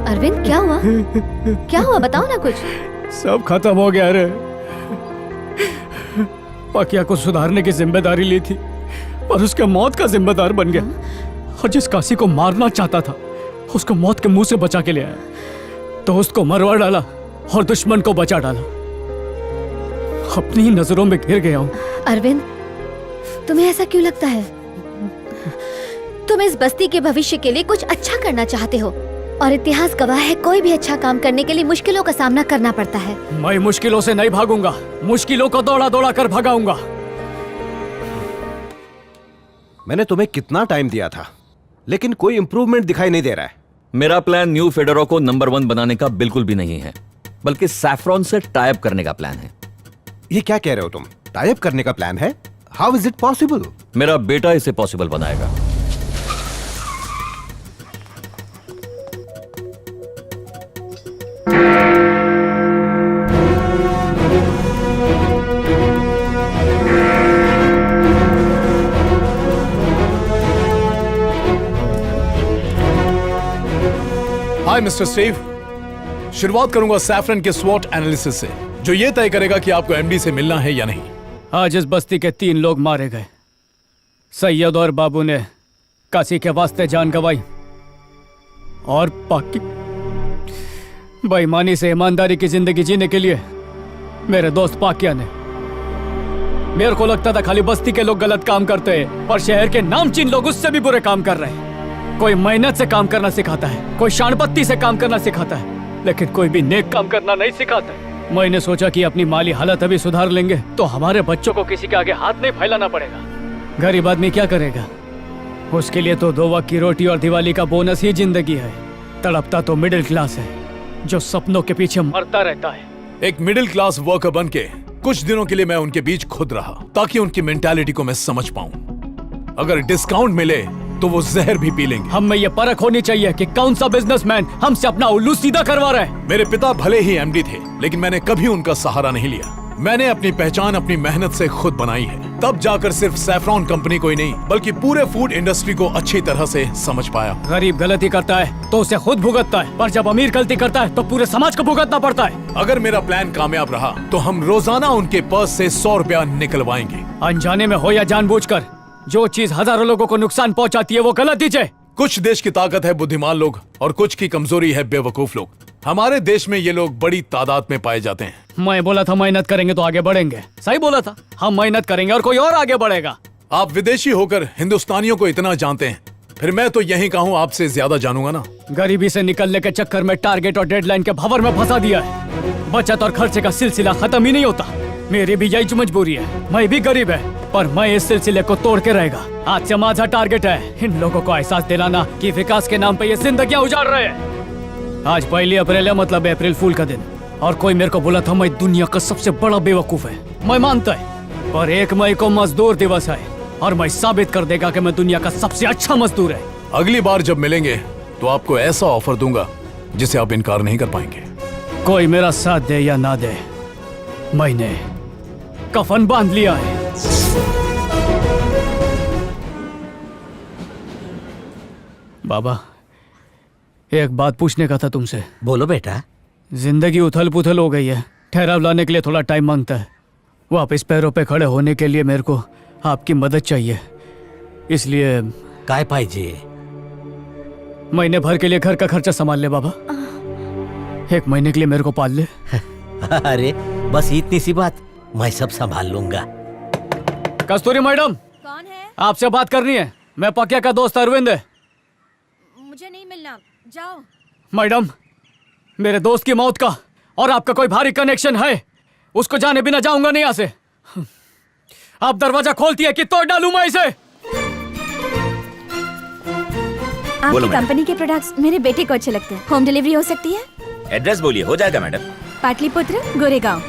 अरविंद क्या हुआ? क्या हुआ बताओ ना कुछ। सब खत्म हो गया रे। पकिया को सुधारने की जिम्मेदारी ली थी और उसके मौत का जिम्मेदार बन गया। और जिस काशी को मारना चाहता था उसको मौत के मुंह से बचा के ले आया। दोस्त को मरवा डाला और दुश्मन को बचा डाला। अपनी ही नजरों में घिर गया हूं। अरविंद तुम्हें ऐसा क्यों लगता है? तुम इस बस्ती के भविष्य के लिए कुछ अच्छा करना चाहते हो और इतिहास गवाह है कोई भी अच्छा काम करने के लिए मुश्किलों का सामना करना पड़ता है। मैं मुश्किलों से नहीं भागूंगा, मुश्किलों को दौड़ा दौड़ा कर भगाऊंगा। मैंने तुम्हें कितना टाइम दिया था लेकिन कोई इंप्रूवमेंट दिखाई नहीं दे रहा है। मेरा प्लान न्यू फेडोरा को नंबर 1 बनाने का बिल्कुल भी नहीं है, बल्कि सैफ्रॉन से टाई अप करने का प्लान है। ये क्या कह रहे हो तुम? टाई अप करने का प्लान है? How is it possible? मेरा बेटा इसे पॉसिबल बनाएगा। हाय मिस्टर स्टीव, शुरुआत करूंगा सैफरन के स्वॉट एनालिसिस से, जो ये तय करेगा कि आपको एमडी से मिलना है या नहीं। आज इस बस्ती के 3 लोग मारे गए। सैयद और बाबू ने काशी के वास्ते जान गंवाई और पाकि बेईमानी से ईमानदारी की जिंदगी जीने के लिए मेरे दोस्त पाकिया ने। मेरे को लगता था खाली बस्ती के लोग गलत काम करते हैं, पर शहर के नामचीन लोग उससे भी बुरे काम कर रहे हैं। कोई मेहनत से काम करना सिखाता है, कोई शानपत्ती से काम करना सिखाता है, लेकिन कोई भी नेक काम करना नहीं सिखाता है। मैंने सोचा कि अपनी माली हालत अभी सुधार लेंगे तो हमारे बच्चों को किसी के आगे हाथ नहीं फैलाना पड़ेगा। गरीब आदमी क्या करेगा? उसके लिए तो 2 वक्त की रोटी और दिवाली का बोनस ही जिंदगी है। तड़पता तो मिडिल क्लास है जो सपनों के पीछे मरता रहता है। एक मिडिल क्लास वर्कर बन के कुछ दिनों के लिए मैं उनके बीच खुद रहा ताकि उनकी मेंटालिटी को मैं समझ पाऊं। अगर डिस्काउंट मिले तो वो जहर भी पी लेंगे। हम में ये परख होनी चाहिए कि कौन सा बिजनेसमैन हमसे अपना उल्लू सीधा करवा रहा है। मेरे पिता भले ही एमडी थे, लेकिन मैंने कभी उनका सहारा नहीं लिया। मैंने अपनी पहचान अपनी मेहनत से खुद बनाई है। तब जाकर सिर्फ सैफरॉन कंपनी को ही नहीं बल्कि पूरे फूड इंडस्ट्री को अच्छी तरह से समझ पाया। गरीब गलती करता है तो उसे खुद भुगतता है, पर जब अमीर गलती करता है तो पूरे समाज को भुगतना पड़ता है। अगर मेरा प्लान कामयाब रहा तो हम रोजाना उनके पर्स से 100 रुपया निकलवाएंगे। अनजाने में हो या जानबूझकर, जो चीज हजारों लोगों को नुकसान पहुंचाती है वो गलत दीजिए। कुछ देश की ताकत है बुद्धिमान लोग और कुछ की कमजोरी है बेवकूफ लोग। हमारे देश में ये लोग बड़ी तादाद में पाए जाते हैं। मैं बोला था मेहनत करेंगे तो आगे बढ़ेंगे। सही बोला था, हम मेहनत करेंगे और कोई और आगे बढ़ेगा। आप विदेशी होकर हिंदुस्तानियों को इतना जानते हैं, फिर मैं तो यही कहूँ आपसे ज्यादा जानूंगा ना। गरीबी से निकलने के चक्कर में टारगेट और डेडलाइन के भंवर में फंसा दिया है। बचत और खर्चे का सिलसिला खत्म ही नहीं होता। मेरी भी यही मजबूरी है। मैं भी गरीब है, पर मैं इस सिलसिले को तोड़ के रहेगा। आज से माझा टारगेट है इन लोगों को एहसास दिलाना कि विकास के नाम पे ये जिंदगियां उजाड़ रहे हैं। आज 1 अप्रैल है, मतलब अप्रैल फूल का दिन, और कोई मेरे को बोला था मैं दुनिया का सबसे बड़ा बेवकूफ है। मैं मानता है, पर 1 मई को मजदूर दिवस है और मैं साबित कर देगा कि मैं दुनिया का सबसे अच्छा मजदूर है। अगली बार जब मिलेंगे तो आपको ऐसा ऑफर दूंगा जिसे आप इनकार नहीं कर पाएंगे। कोई मेरा साथ दे या ना दे, मैंने कफन बांध लिया है। बाबा, एक बात पूछने का था तुमसे। बोलो बेटा। जिंदगी उथल पुथल हो गई है, ठहराव लाने के लिए थोड़ा टाइम मांगता है। वापस पैरों पे खड़े होने के लिए मेरे को आपकी मदद चाहिए, इसलिए काय पाहिजे? महीने भर के लिए घर का खर्चा संभाल ले बाबा। 1 महीने के लिए मेरे को पाल ले। अरे बस इतनी सी बात, मैं सब संभाल लूंगा। कस्तूरी मैडम, कौन है? आपसे बात करनी है। मैं पकिया का दोस्त अरविंद है। मुझे नहीं मिलना, जाओ। मैडम, मेरे दोस्त की मौत का और आपका कोई भारी कनेक्शन है, उसको जाने बिना जाऊंगा नहीं यहाँ से। आप दरवाजा खोलती है कि तोड़ डालूं मैं इसे? आपकी कंपनी के प्रोडक्ट्स मेरे बेटे को अच्छे लगते हैं। होम डिलीवरी हो सकती है? एड्रेस बोलिए, हो जाएगा मैडम। पाटलिपुत्र, गोरेगांव।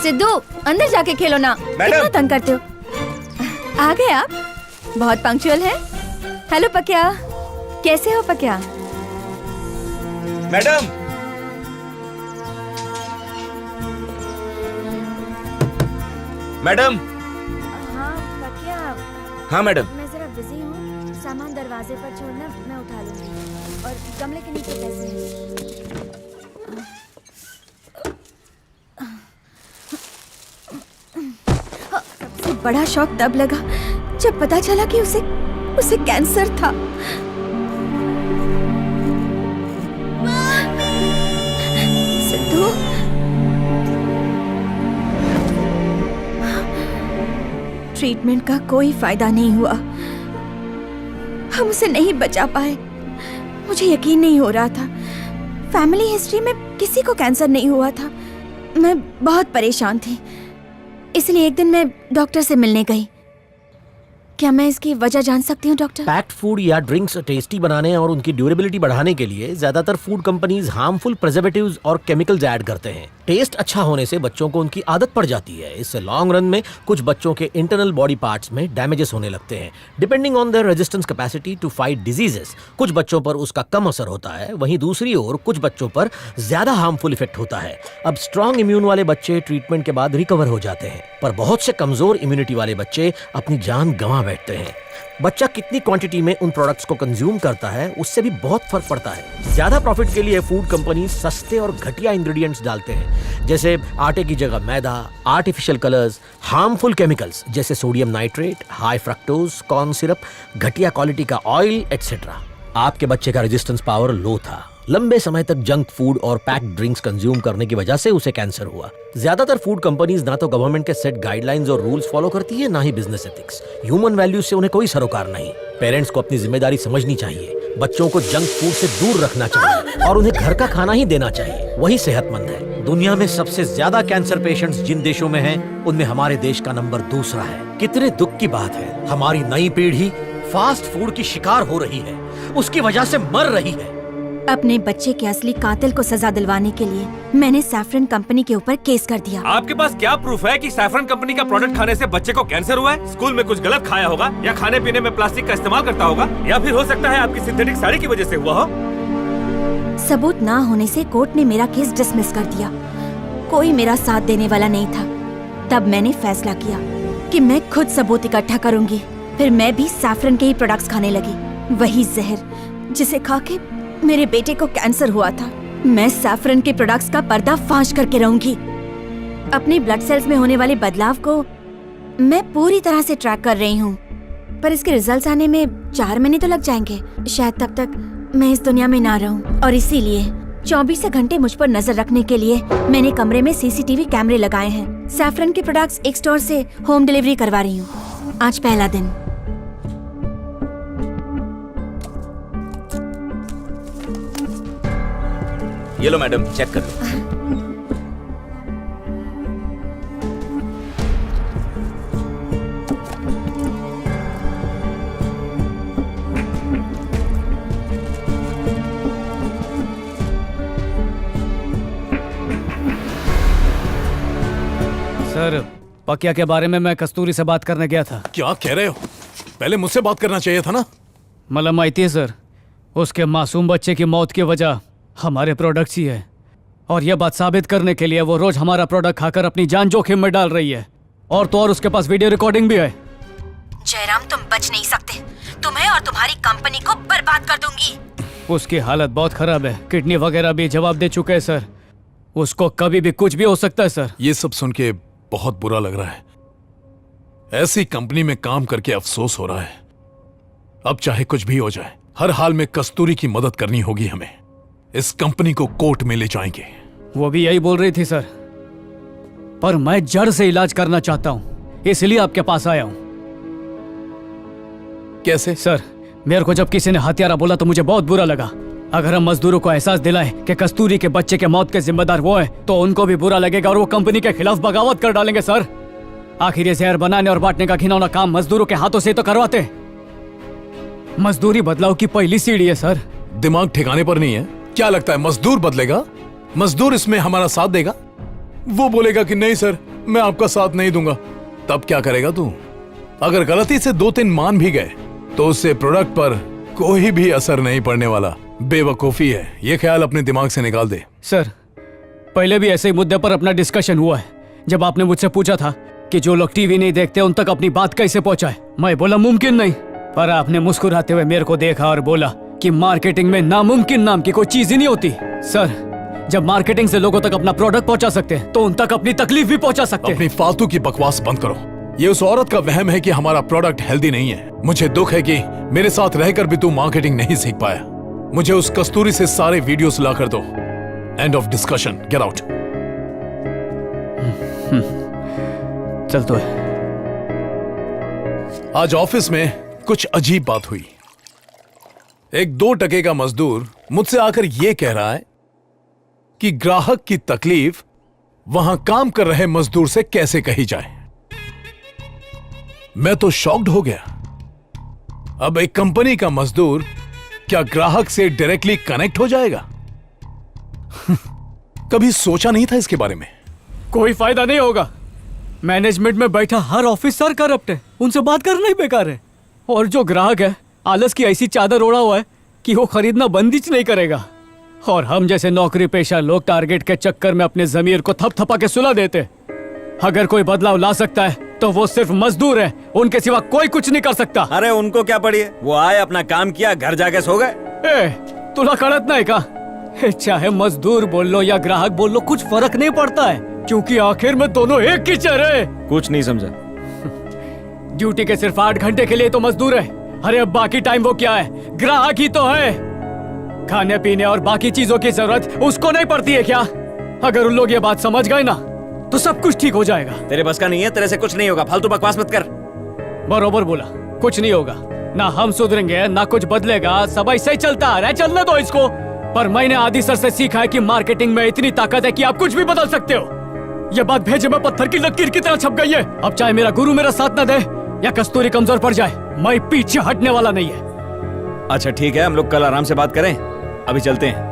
सिद्धू, अंदर जाके खेलो ना, कितना तंग करते हो। आ गए आप? बहुत पंक्चुअल है। हेलो पकिया, कैसे हो पकिया? Madam, madam. हाँ पकिया, हाँ मैडम। मैं जरा बिजी हूँ, सामान दरवाजे पर छोड़ना, मैं उठा लूंगी। और गमले के नीचे पैसे हैं। सबसे बड़ा शौक तब लगा जब पता चला कि उसे कैंसर था। सिद्धू, ट्रीटमेंट का कोई फायदा नहीं हुआ। हम उसे नहीं बचा पाए। मुझे यकीन नहीं हो रहा था। फैमिली हिस्ट्री में किसी को कैंसर नहीं हुआ था। मैं बहुत परेशान थी, इसलिए एक दिन मैं डॉक्टर से मिलने गई। क्या मैं इसकी वजह जान सकती हूँ डॉक्टर? पैक्ड फूड या ड्रिंक्स टेस्टी बनाने और उनकी ड्यूरेबिलिटी बढ़ाने के लिए ज्यादातर फूड कंपनीज हार्मफुल प्रिजर्वेटिव्स और केमिकल्स ऐड करते हैं। टेस्ट अच्छा होने से बच्चों को उनकी आदत पड़ जाती है। इससे लॉन्ग रन में कुछ बच्चों के इंटरनल बॉडी पार्ट्स में डैमेजेस होने लगते हैं। Depending on their resistance capacity to fight diseases, कुछ बच्चों पर उसका कम असर होता है, वहीं दूसरी ओर कुछ बच्चों पर ज्यादा हार्मफुल इफेक्ट होता है। अब स्ट्रॉन्ग इम्यून वाले बच्चे ट्रीटमेंट के बाद रिकवर हो जाते हैं, पर बहुत से कमजोर इम्यूनिटी वाले बच्चे अपनी जान गंवा बैठते हैं। बच्चा कितनी क्वांटिटी में उन प्रोडक्ट्स को कंज्यूम करता है उससे भी बहुत फर्क पड़ता है। ज्यादा प्रॉफिट के लिए फूड कंपनी सस्ते और घटिया इंग्रेडिएंट्स डालते हैं, जैसे आटे की जगह मैदा, आर्टिफिशियल कलर्स, हार्मफुल केमिकल्स जैसे sodium nitrate, high fructose, corn syrup, घटिया क्वालिटी का ऑयल एटसेट्रा। आपके बच्चे का रेजिस्टेंस पावर लो था। लंबे समय तक जंक फूड और पैक्ड ड्रिंक्स कंज्यूम करने की वजह से उसे कैंसर हुआ। ज्यादातर फूड कंपनीज ना तो गवर्नमेंट के सेट गाइडलाइंस और रूल्स फॉलो करती है, ना ही बिजनेस एथिक्स। ह्यूमन वैल्यूज से उन्हें कोई सरोकार नहीं। पेरेंट्स को अपनी जिम्मेदारी समझनी चाहिए। बच्चों को जंक फूड से दूर रखना चाहिए और उन्हें घर का खाना ही देना चाहिए, वही सेहतमंद है। दुनिया में सबसे ज्यादा कैंसर पेशेंट्स जिन देशों में हैं, उनमें हमारे देश का नंबर दूसरा है। कितने दुख की बात है, हमारी नई पीढ़ी फास्ट फूड की शिकार हो रही है, उसकी वजह से मर रही है। अपने बच्चे के असली कातिल को सजा दिलवाने के लिए मैंने सैफरन कंपनी के ऊपर केस कर दिया। आपके पास क्या प्रूफ है कि सैफरन कंपनी का प्रोडक्ट खाने से बच्चे को कैंसर हुआ है? स्कूल में कुछ गलत खाया होगा, या खाने पीने में प्लास्टिक का इस्तेमाल करता होगा, या फिर हो सकता है आपकी सिंथेटिक साड़ी की वजह से हुआ हो। सबूत ना होने से कोर्ट ने मेरा केस डिसमिस कर दिया। कोई मेरा साथ देने वाला नहीं था। तब मैंने फैसला किया कि मैं खुद सबूत इकट्ठा करूंगी। फिर मैं भी सैफरन के ही प्रोडक्ट्स खाने लगी, वही जहर जिसे खा के मेरे बेटे को कैंसर हुआ था। मैं सैफरन के प्रोडक्ट्स का पर्दाफाश करके रहूंगी। अपने ब्लड सेल्स में होने वाले बदलाव को मैं पूरी तरह से ट्रैक कर रही हूँ, पर इसके रिजल्ट्स आने में 4 महीने तो लग जाएंगे। शायद तब तक मैं इस दुनिया में ना रहूं, और इसीलिए 24 घंटे मुझ पर नजर रखने के लिए मैंने कमरे में CCTV कैमरे लगाए हैं। सैफरन के प्रोडक्ट्स एक स्टोर से होम डिलीवरी करवा रही हूँ। आज पहला दिन। ये लो मैडम, चेक कर लो। सर, पकिया के बारे में मैं कस्तूरी से बात करने गया था। क्या कह रहे हो? पहले मुझसे बात करना चाहिए था ना। मतलब माहिती है सर, उसके मासूम बच्चे की मौत की वजह हमारे प्रोडक्ट्स ही है, और यह बात साबित करने के लिए वो रोज हमारा प्रोडक्ट खाकर अपनी जान जोखिम में डाल रही है। और तो और उसके पास वीडियो रिकॉर्डिंग भी है। जयराम, तुम बच नहीं सकते। तुम्हें और तुम्हारी कंपनी को बर्बाद कर दूंगी। उसकी हालत बहुत खराब है, किडनी वगैरह भी जवाब दे चुके हैं सर। उसको कभी भी कुछ भी हो सकता है सर। ये सब सुन के बहुत बुरा लग रहा है। ऐसी कंपनी में काम करके अफसोस हो रहा है। अब चाहे कुछ भी हो जाए, हर हाल में कस्तूरी की मदद करनी होगी हमें। इस कंपनी को कोर्ट में ले जाएंगे। वो भी यही बोल रही थी सर, पर मैं जड़ से इलाज करना चाहता हूँ, इसलिए आपके पास आया हूँ। कैसे? सर, मेरे को जब किसी ने हत्यारा बोला तो मुझे बहुत बुरा लगा। अगर हम मजदूरों को एहसास दिलाएं कि कस्तूरी के बच्चे के मौत के जिम्मेदार वो हैं, तो उनको भी बुरा लगेगा और वो कंपनी के खिलाफ बगावत कर डालेंगे सर। आखिर ये जहर बनाने और बांटने का घिनौना काम मजदूरों के हाथों से तो करवाते। मजदूरी बदलाव की पहली सीढ़ी है सर। दिमाग ठिकाने पर नहीं है? क्या लगता है मजदूर बदलेगा? मजदूर इसमें हमारा साथ देगा? वो बोलेगा कि नहीं सर, मैं आपका साथ नहीं दूंगा। तब क्या करेगा तू? अगर गलती से 2-3 मान भी गए तो उससे प्रोडक्ट पर कोई भी असर नहीं पड़ने वाला। बेवकूफी है, ये ख्याल अपने दिमाग से निकाल दे। सर, पहले भी ऐसे ही मुद्दे पर अपना डिस्कशन हुआ है, जब आपने मुझसे पूछा था कि जो लोग टीवी नहीं देखते उन तक अपनी बात कैसे पहुंचाए। मैं बोला मुमकिन नहीं। पर आपने मुस्कुराते हुए मेरे को देखा और बोला कि मार्केटिंग में नामुमकिन नाम की कोई चीज ही नहीं होती। सर, जब मार्केटिंग से लोगों तक अपना प्रोडक्ट पहुंचा सकते हैं तो उन तक अपनी तकलीफ भी पहुंचा सकते हैं। अपनी फालतू की बकवास बंद करो। ये उस औरत का वहम है कि हमारा प्रोडक्ट हेल्दी नहीं है। मुझे दुख है कि मेरे साथ रहकर भी तू मार्केटिंग नहीं सीख पाया। मुझे उस कस्तूरी से सारे वीडियोस ला कर दो। End of discussion, get out. चल तो है। आज ऑफिस में कुछ अजीब बात हुई। एक 2 टके का मजदूर मुझसे आकर यह कह रहा है कि ग्राहक की तकलीफ वहां काम कर रहे मजदूर से कैसे कही जाए। मैं तो शॉक्ड हो गया। अब एक कंपनी का मजदूर क्या ग्राहक से डायरेक्टली कनेक्ट हो जाएगा? कभी सोचा नहीं था इसके बारे में। कोई फायदा नहीं होगा। मैनेजमेंट में बैठा हर ऑफिसर करप्ट है, उनसे बात करना ही बेकार है। और जो ग्राहक है आलस की ऐसी चादर ओढ़ा हुआ है कि वो खरीदना बंद ही नहीं करेगा। और हम जैसे नौकरी पेशा लोग टारगेट के चक्कर में अपने जमीर को थपथपा के सुला देते। अगर कोई बदलाव ला सकता है तो वो सिर्फ मजदूर है, उनके सिवा कोई कुछ नहीं कर सकता। अरे उनको क्या पड़ी है, वो आए अपना काम किया, घर जाके सो गए। तुला कड़त नहीं का? चाहे मजदूर बोल लो या ग्राहक बोल लो, कुछ फर्क नहीं पड़ता है, क्योंकि आखिर में दोनों एक ही चेहरे। कुछ नहीं समझा। ड्यूटी के सिर्फ 8 घंटे के लिए तो मजदूर है। अरे अब बाकी टाइम वो क्या है? ग्राहक ही तो है। खाने पीने और बाकी चीजों की जरूरत उसको नहीं पड़ती है क्या? अगर उन लोग ये बात समझ गए ना तो सब कुछ ठीक हो जाएगा। तेरे बस का नहीं है, तेरे से कुछ नहीं होगा, फालतू बकवास मत कर। बरोबर बोला, कुछ नहीं होगा। ना हम सुधरेंगे ना कुछ बदलेगा, सब ऐसे ही चलता आ रहा है। चलने दो इसको। पर मैंने आदि सर से सीखा है कि मार्केटिंग में इतनी ताकत है कि आप कुछ भी बदल सकते हो। ये बात भेजे में पत्थर की लकीर की तरह छप गई है। अब चाहे मेरा गुरु मेरा साथ न दे या कस्तूरी कमजोर पड़ जाए, मैं पीछे हटने वाला नहीं है। अच्छा ठीक है, हम लोग कल आराम से बात करें, अभी चलते हैं।